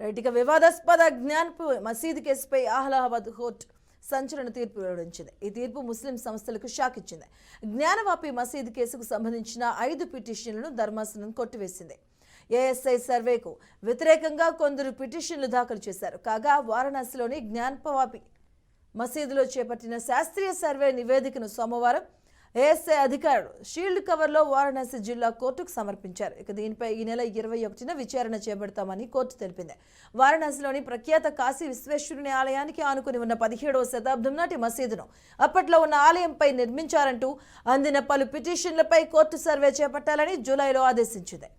Right, ఇక వివాదాస్పద జ్ఞానపు మసీదు కేసుపై అలహాబాద్ కోర్టు సంచలన తీర్పు వెలువరించింది. ఈ తీర్పు ముస్లిం సంస్థలకు షాక్ ఇచ్చింది. జ్ఞానవాపి మసీదు కేసుకు సంబంధించిన 5 పిటిషన్లను ధర్మాసనం కొట్టివేసింది. ఏఎస్ఐ సర్వేకు వ్యతిరేకంగా కొందరు పిటిషన్లు దాఖలు చేశారు. కాగా వారణాసిలోని జ్ఞానవాపి మసీదులో చేపట్టిన శాస్త్రీయ సర్వే నివేదికను సోమవారం ఏఎస్ఐ అధికారులు షీల్డ్ కవర్లో వారణాసి జిల్లా కోర్టుకు సమర్పించారు. ఇక దీనిపై ఈ నెల 21న విచారణ చేపడతామని కోర్టు తెలిపింది. వారణాసిలోని ప్రఖ్యాత కాశీ విశ్వేశ్వరుని ఆలయానికి ఆనుకుని ఉన్న 17వ శతాబ్దం నాటి మసీదును అప్పట్లో ఉన్న ఆలయంపై నిర్మించారంటూ అందిన పలు పిటిషన్లపై కోర్టు సర్వే చేపట్టాలని జూలైలో ఆదేశించింది.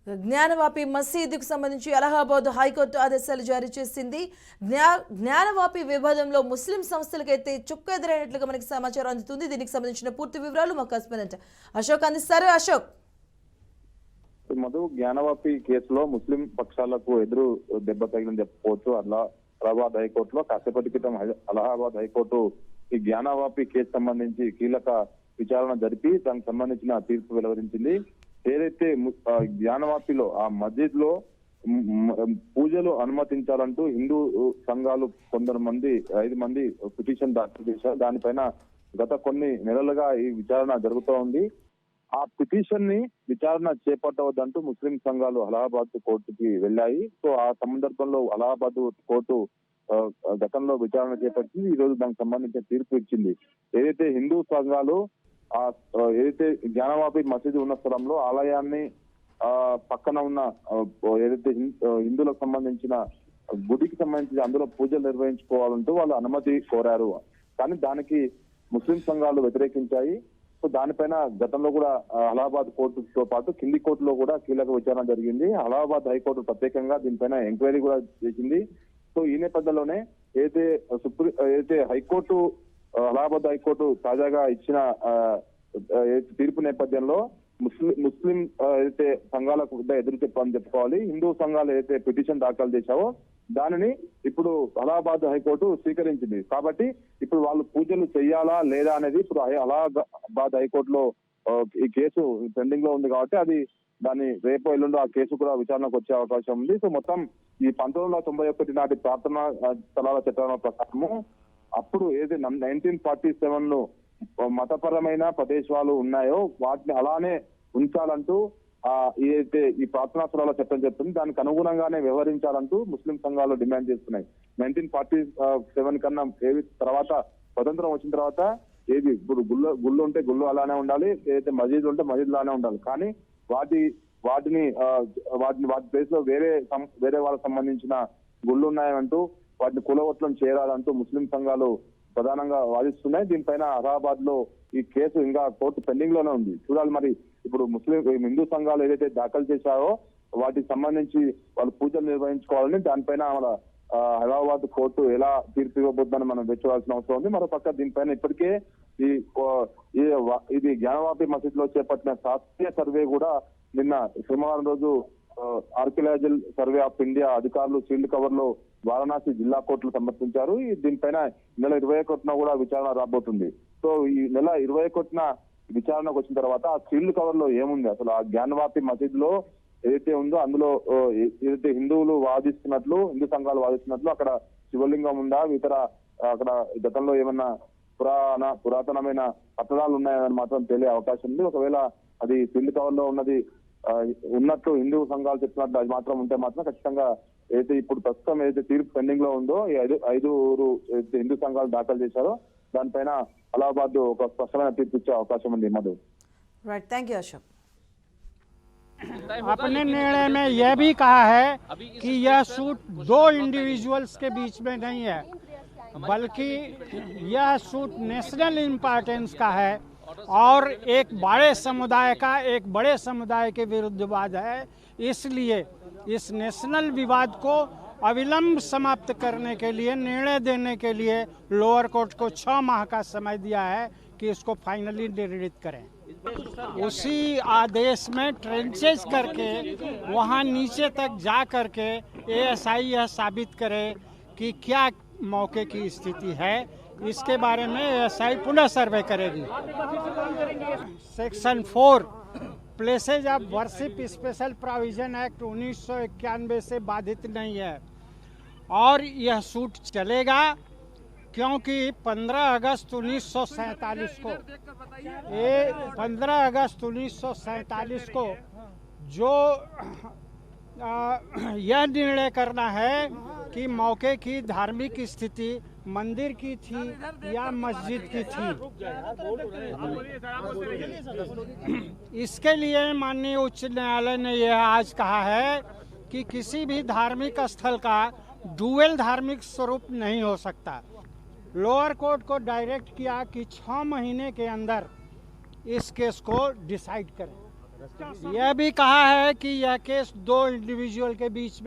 జ్ఞానవాపి మసీదుకు సంబంధించి అలహాబాద్ హైకోర్టు ఆదేశాలు జారీ చేసింది. జ్ఞానవాపి వివాదంలో ముస్లిం సంస్థలకైతే చుక్క ఎదురైనట్లుగా మనకి సమాచారం అందుతుంది. దీనికి సంబంధించిన పూర్తి వివరాలు మా కరెస్పాండెంట్ అశోక్ అందిస్తారు. అశోక్, మధు, జ్ఞానవాపి కేసులో ముస్లిం పక్షాలకు ఎదురు దెబ్బ తగిలిందని చెప్పుకోవచ్చు. అలహాబాద్ హైకోర్టులో కాసేపటి క్రితం అలహాబాద్ హైకోర్టు ఈ జ్ఞానవాపి కేసు సంబంధించి కీలక విచారణ జరిపి దానికి సంబంధించిన తీర్పు వెలువరించింది. ఏదైతే జ్ఞానవాపిలో ఆ మస్జిద్ లో పూజలు అనుమతించాలంటూ హిందూ సంఘాలు కొందరు మంది 5 మంది పిటిషన్ దాఖలు చేశారు. దానిపైన గత కొన్ని నెలలుగా ఈ విచారణ జరుగుతూ ఉంది. ఆ పిటిషన్ ని విచారణ చేపట్టవద్దంటూ ముస్లిం సంఘాలు అలహాబాద్ కోర్టుకి వెళ్ళాయి. సో ఆ సందర్భంలో అలహాబాద్ కోర్టు గతంలో విచారణ చేపట్టింది. ఈ రోజు దానికి సంబంధించిన తీర్పు ఇచ్చింది. ఏదైతే హిందూ సంఘాలు ఏదైతే జ్ఞానవాపి మసీదు ఉన్న స్థలంలో ఆలయాన్ని పక్కన ఉన్న ఏదైతే హిందువులకు సంబంధించిన గుడికి సంబంధించి అందులో పూజలు నిర్వహించుకోవాలంటూ వాళ్ళు అనుమతి కోరారు. కానీ దానికి ముస్లిం సంఘాలు వ్యతిరేకించాయి. సో దానిపైన గతంలో కూడా అలహాబాద్ కోర్టుతో పాటు కింది కోర్టులో కూడా కీలక విచారణ జరిగింది. అలహాబాద్ హైకోర్టు ప్రత్యేకంగా దీనిపైన ఎంక్వైరీ కూడా చేసింది. సో ఈ నేపథ్యంలోనే ఏదైతే హైకోర్టు అలహాబాద్ హైకోర్టు తాజాగా ఇచ్చిన తీర్పు నేపథ్యంలో ముస్లిం ఏదైతే సంఘాలకు ఎదురు చెప్పని చెప్పుకోవాలి. హిందూ సంఘాలు ఏదైతే పిటిషన్ దాఖలు చేశావో దానిని ఇప్పుడు అలహాబాద్ హైకోర్టు స్వీకరించింది. కాబట్టి ఇప్పుడు వాళ్ళు పూజలు చేయాలా లేదా అనేది ఇప్పుడు అలహాబాద్ హైకోర్టులో ఈ కేసు పెండింగ్ లో ఉంది. కాబట్టి అది దాన్ని రేపు ఎల్లుండో ఆ కేసు కూడా విచారణకు వచ్చే అవకాశం ఉంది. సో మొత్తం ఈ 1991 నాటి ప్రార్థనా స్థలాల చట్టం ప్రకారము అప్పుడు ఏదైతే 1947 మతపరమైన ప్రదేశాలు ఉన్నాయో వాటిని అలానే ఉంచాలంటూ ఏదైతే ఈ ప్రార్థనా స్థలాల చట్టం చెప్తుంది దానికి అనుగుణంగానే వ్యవహరించాలంటూ ముస్లిం సంఘాలు డిమాండ్ చేస్తున్నాయి. 1947 కన్నా తర్వాత స్వతంత్రం వచ్చిన తర్వాత ఏది ఇప్పుడు గుళ్ళు ఉంటే గుళ్ళు అలానే ఉండాలి, ఏదైతే మసీదులు ఉంటే మసీదు లానే ఉండాలి. కానీ వాటి ప్లేస్ లో వేరే వాళ్ళకి సంబంధించిన గుళ్ళు ఉన్నాయంటూ వాటిని కులవట్లం చేరాలంటూ ముస్లిం సంఘాలు ప్రధానంగా వాదిస్తున్నాయి. దీనిపైన అలహాబాద్ లో ఈ కేసు ఇంకా కోర్టు పెండింగ్ లోనే ఉంది. చూడాలి మరి ఇప్పుడు హిందూ సంఘాలు ఏదైతే దాఖలు చేశారో వాటికి సంబంధించి వాళ్ళు పూజలు నిర్వహించుకోవాలని దానిపైన మన అలహాబాద్ కోర్టు ఎలా తీర్పు ఇవ్వబోద్దని మనం వెచ్చవలసిన అవసరం ఉంది. మరోపక్క దీనిపైన ఇప్పటికే ఇది జ్ఞానవాపి మసీద్ లో చేపట్టిన శాస్త్రీయ సర్వే కూడా నిన్న సోమవారం రోజు ఆర్కియాలజికల్ సర్వే ఆఫ్ ఇండియా అధికారులు షీల్డ్ కవర్ లో వారణాసి జిల్లా కోర్టులు సమర్పించారు. దీనిపైన నెల 21న కూడా విచారణ రాబోతుంది. సో ఈ నెల 21న విచారణకు వచ్చిన తర్వాత ఆ షీల్డ్ కవర్ లో ఏముంది, అసలు ఆ జ్ఞానవాపి మసీద్ లో ఏదైతే ఉందో అందులో ఏదైతే హిందూ సంఘాలు వాదిస్తున్నట్లు అక్కడ శివలింగం ఉందా, ఇతర అక్కడ గతంలో ఏమన్నా పురాతనమైన కట్టడాలు ఉన్నాయని మాత్రం తెలియ అవకాశం ఉంది. ఒకవేళ అది షీల్డ్ కవర్ లో ఉన్నట్లు హిందూ సంఘాలు చెప్పినట్లు అది మాత్రం ఉంటే మాత్రం ఖచ్చితంగా ఏదైతే ఇప్పుడు ప్రస్తుతం ఏదైతే తీర్పు పెండింగ్ లో ఉందో ఈ 5 హిందూ సంఘాలు దాఖలు చేశారో దానిపైన అలహాబాద్ ఒక స్పష్టమైన తీర్పు ఇచ్చే అవకాశం ఉంది. Madhu, right, thank you Ashok. अपने निर्णय में यह भी कहा है कि यह सूट 2 इंडिविजुअल्स के बीच में नहीं है, बल्कि यह सूट नेशनल इम्पोर्टेंस का है और एक बड़े समुदाय के विरुद्ध विवाद है। इसलिए इस नेशनल विवाद को अविलंब समाप्त करने के लिए निर्णय देने के लिए लोअर कोर्ट को 6 माह का समय दिया है कि इसको फाइनली निर्णित करें। उसी आदेश में ट्रेंचेज करके वहां नीचे तक जा करके एएसआई यह साबित करे कि क्या मौके की स्थिति है, इसके बारे में एएसआई पुनः सर्वे करेगी। Section 4 places of worship special provision act 1991 से बाधित नहीं है और यह सूट चलेगा क्योंकि 15 अगस्त 1947 को 15 अगस्त 1947 को जो यह निर्णय करना है कि मौके की धार्मिक स्थिति मंदिर की थी या मस्जिद की थी, इसके लिए माननीय उच्च न्यायालय ने यह आज कहा है कि किसी भी धार्मिक स्थल का डुअल धार्मिक स्वरूप नहीं हो सकता। लोअर कोर्ट को डायरेक्ट किया कि 6 महीने के अंदर इस केस को डिसाइड करें। यह भी कहा है कि यह केस 2 इंडिविजुअल के बीच में